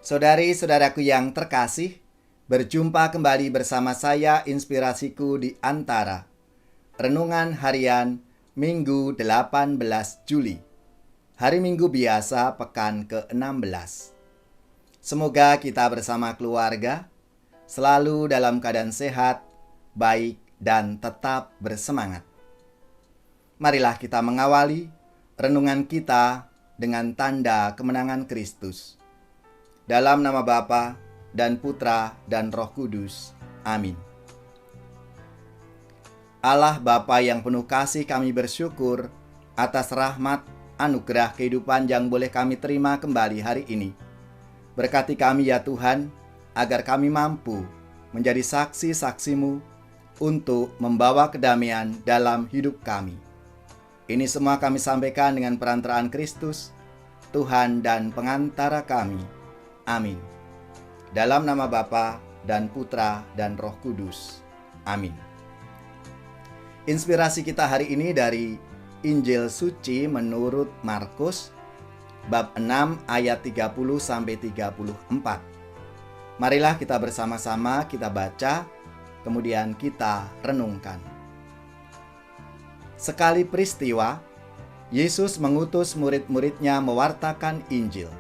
Saudari-saudaraku yang terkasih, berjumpa kembali bersama saya Inspirasiku di Antara. Renungan Harian Minggu 18 Juli. Hari Minggu biasa pekan ke-16. Semoga kita bersama keluarga selalu dalam keadaan sehat, baik, dan tetap bersemangat. Marilah kita mengawali renungan kita dengan tanda kemenangan Kristus. Dalam nama Bapa dan Putra dan Roh Kudus. Amin. Allah Bapa yang penuh kasih, kami bersyukur atas rahmat, anugerah kehidupan yang boleh kami terima kembali hari ini. Berkati kami ya Tuhan, agar kami mampu menjadi saksi-saksi-Mu untuk membawa kedamaian dalam hidup kami. Ini semua kami sampaikan dengan perantaraan Kristus, Tuhan dan pengantara kami. Amin. Dalam nama Bapa dan Putra dan Roh Kudus. Amin. Inspirasi kita hari ini dari Injil Suci menurut Markus bab 6 ayat 30-34. Marilah kita bersama-sama kita baca, kemudian kita renungkan. Sekali peristiwa, Yesus mengutus murid-muridnya mewartakan Injil.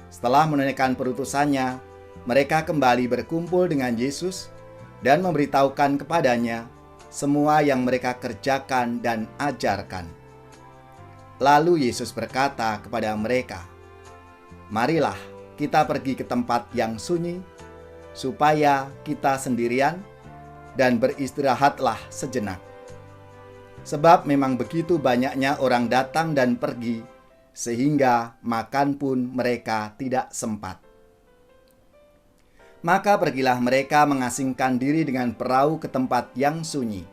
Setelah menunaikan perutusannya, mereka kembali berkumpul dengan Yesus dan memberitahukan kepadanya semua yang mereka kerjakan dan ajarkan. Lalu Yesus berkata kepada mereka, "Marilah kita pergi ke tempat yang sunyi, supaya kita sendirian dan beristirahatlah sejenak. Sebab memang begitu banyaknya orang datang dan pergi, sehingga makan pun mereka tidak sempat." Maka pergilah mereka mengasingkan diri dengan perahu ke tempat yang sunyi.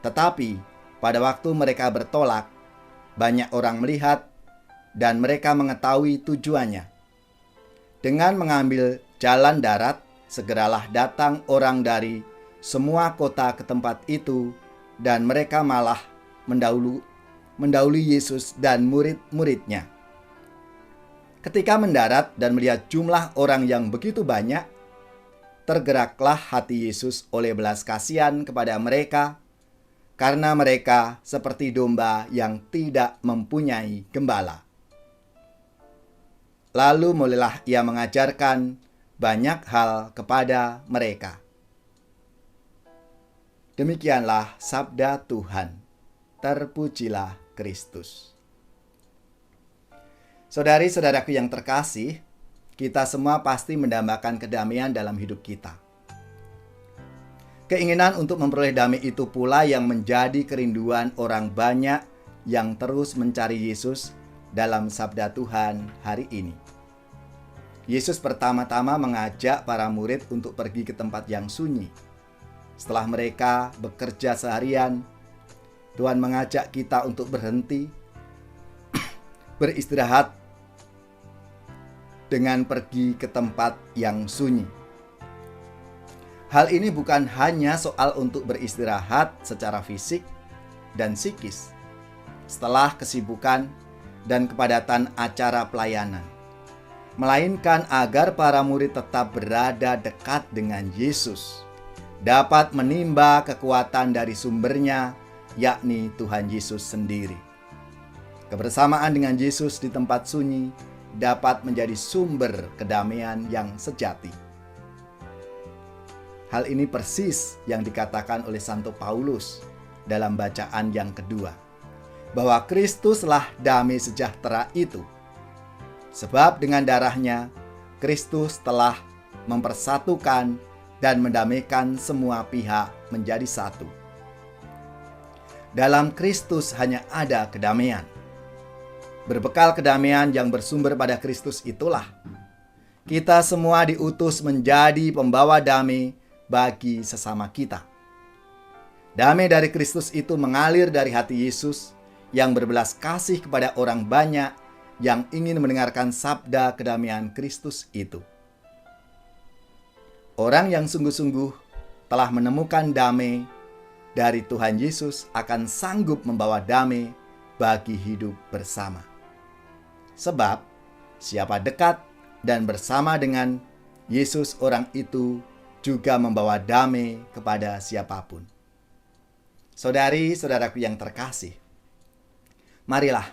Tetapi pada waktu mereka bertolak, banyak orang melihat dan mereka mengetahui tujuannya. Dengan mengambil jalan darat, segeralah datang orang dari semua kota ke tempat itu, dan mereka malah mendahului Yesus dan murid-muridnya. Ketika mendarat dan melihat jumlah orang yang begitu banyak, tergeraklah hati Yesus oleh belas kasihan kepada mereka, karena mereka seperti domba yang tidak mempunyai gembala. Lalu mulailah ia mengajarkan banyak hal kepada mereka. Demikianlah sabda Tuhan. Terpujilah Kristus. Saudari-saudaraku yang terkasih, kita semua pasti mendambakan kedamaian dalam hidup kita. Keinginan untuk memperoleh damai itu pula yang menjadi kerinduan orang banyak yang terus mencari Yesus dalam sabda Tuhan hari ini. Yesus pertama-tama mengajak para murid untuk pergi ke tempat yang sunyi. Setelah mereka bekerja seharian, Tuhan mengajak kita untuk berhenti, beristirahat dengan pergi ke tempat yang sunyi. Hal ini bukan hanya soal untuk beristirahat secara fisik dan psikis setelah kesibukan dan kepadatan acara pelayanan, melainkan agar para murid tetap berada dekat dengan Yesus, dapat menimba kekuatan dari sumbernya, yakni Tuhan Yesus sendiri. Kebersamaan dengan Yesus di tempat sunyi dapat menjadi sumber kedamaian yang sejati. Hal ini persis yang dikatakan oleh Santo Paulus dalam bacaan yang kedua, bahwa Kristuslah damai sejahtera itu. Sebab dengan darahnya, Kristus telah mempersatukan dan mendamaikan semua pihak menjadi satu. Dalam Kristus hanya ada kedamaian. Berbekal kedamaian yang bersumber pada Kristus itulah kita semua diutus menjadi pembawa damai bagi sesama kita. Damai dari Kristus itu mengalir dari hati Yesus yang berbelas kasih kepada orang banyak yang ingin mendengarkan sabda kedamaian Kristus itu. Orang yang sungguh-sungguh telah menemukan damai dari Tuhan Yesus akan sanggup membawa damai bagi hidup bersama. Sebab siapa dekat dan bersama dengan Yesus orang itu juga membawa damai kepada siapapun. Saudari-saudaraku yang terkasih, marilah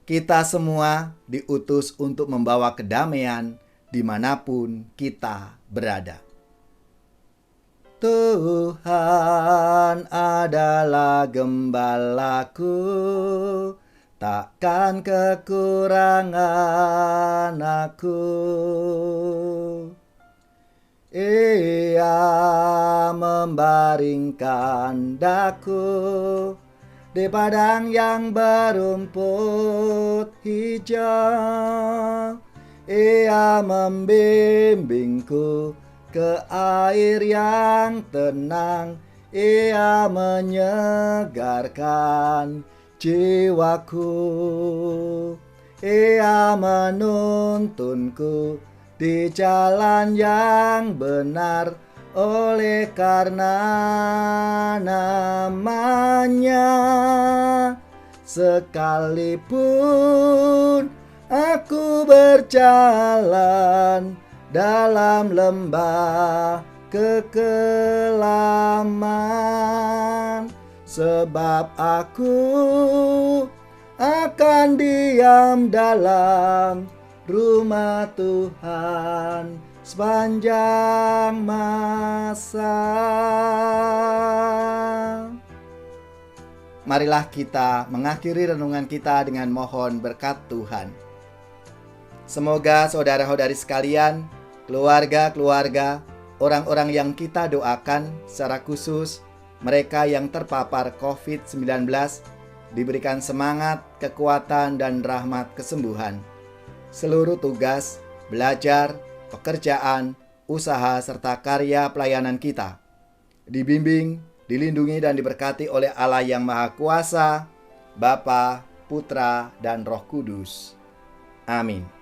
kita semua diutus untuk membawa kedamaian dimanapun kita berada. Tuhan adalah gembalaku, takkan kekurangan aku. Ia membaringkan daku di padang yang berumput hijau. Ia membimbingku ke air yang tenang. Ia menyegarkan jiwaku. Ia menuntunku di jalan yang benar, oleh karena namanya. Sekalipun aku berjalan dalam lembah kekelaman, sebab aku akan diam dalam rumah Tuhan sepanjang masa. Marilah kita mengakhiri renungan kita dengan mohon berkat Tuhan. Semoga saudara-saudari sekalian, keluarga-keluarga, orang-orang yang kita doakan secara khusus, mereka yang terpapar COVID-19, diberikan semangat, kekuatan, dan rahmat kesembuhan. Seluruh tugas, belajar, pekerjaan, usaha, serta karya pelayanan kita dibimbing, dilindungi, dan diberkati oleh Allah yang Maha Kuasa, Bapa, Putra, dan Roh Kudus. Amin.